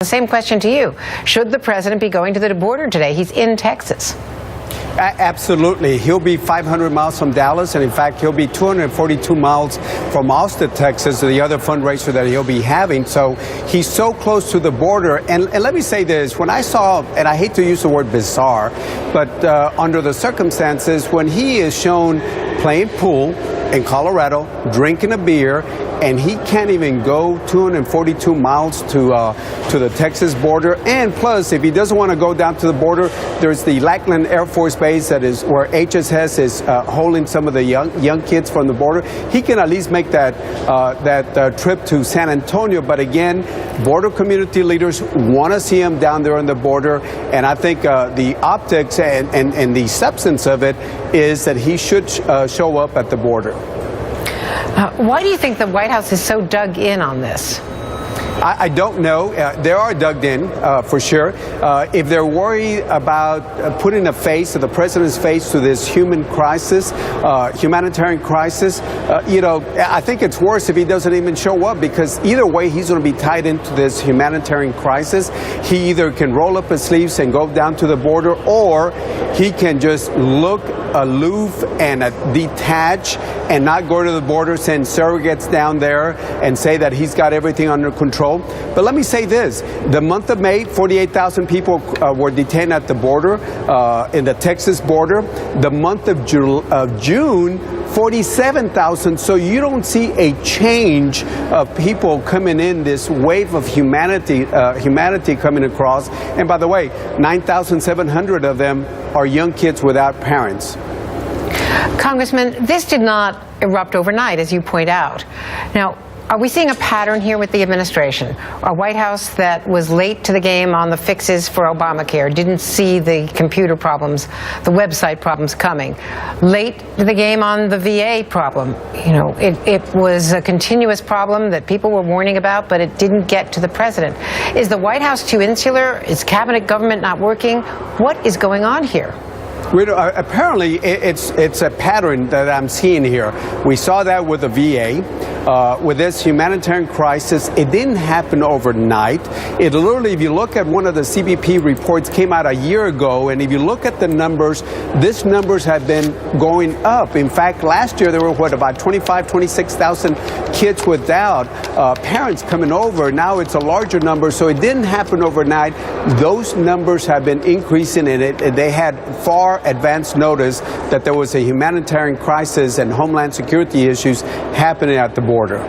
The same question to you. Should the president be going to the border today? He's in Texas. Absolutely. He'll be 500 miles from Dallas, and in fact, he'll be 242 miles from Austin, Texas, the other fundraiser that he'll be having. So he's so close to the border. And let me say this. When I saw, and I hate to use the word bizarre, but under the circumstances, when he is shown playing pool in Colorado, drinking a beer, and he can't even go 242 miles to the Texas border. And plus, if he doesn't want to go down to the border, there's the Lackland Air Force Base that is where HSS is holding some of the young kids from the border. He can at least make that trip to San Antonio. But again, border community leaders want to see him down there on the border. And I think the optics and the substance of it is that he should show up at the border. Why do you think the White House is so dug in on this? I don't know. They are dug in, for sure. If they're worried about putting the president's face to this humanitarian crisis, I think it's worse if he doesn't even show up, because either way, he's going to be tied into this humanitarian crisis. He either can roll up his sleeves and go down to the border, or he can just look aloof and detach and not go to the border, send surrogates down there and say that he's got everything under control. But let me say this. The month of May, 48,000 people were detained at the border, in the Texas border. The month of June, 47,000. So you don't see a change of people coming in, this wave of humanity coming across. And by the way, 9,700 of them are young kids without parents. Congressman, this did not erupt overnight, as you point out. Now, are we seeing a pattern here with the administration? A White House that was late to the game on the fixes for Obamacare, didn't see the computer problems, the website problems coming. Late to the game on the VA problem. It was a continuous problem that people were warning about, but it didn't get to the president. Is the White House too insular? Is cabinet government not working? What is going on here? Apparently, it's a pattern that I'm seeing here. We saw that with the VA. With this humanitarian crisis, it didn't happen overnight. It literally, if you look at one of the CBP reports, came out a year ago, and if you look at the numbers, these numbers have been going up. In fact, last year there were, about 26,000 kids without parents coming over. Now it's a larger number, so it didn't happen overnight. Those numbers have been increasing, and they had far advanced notice that there was a humanitarian crisis and homeland security issues happening at the border.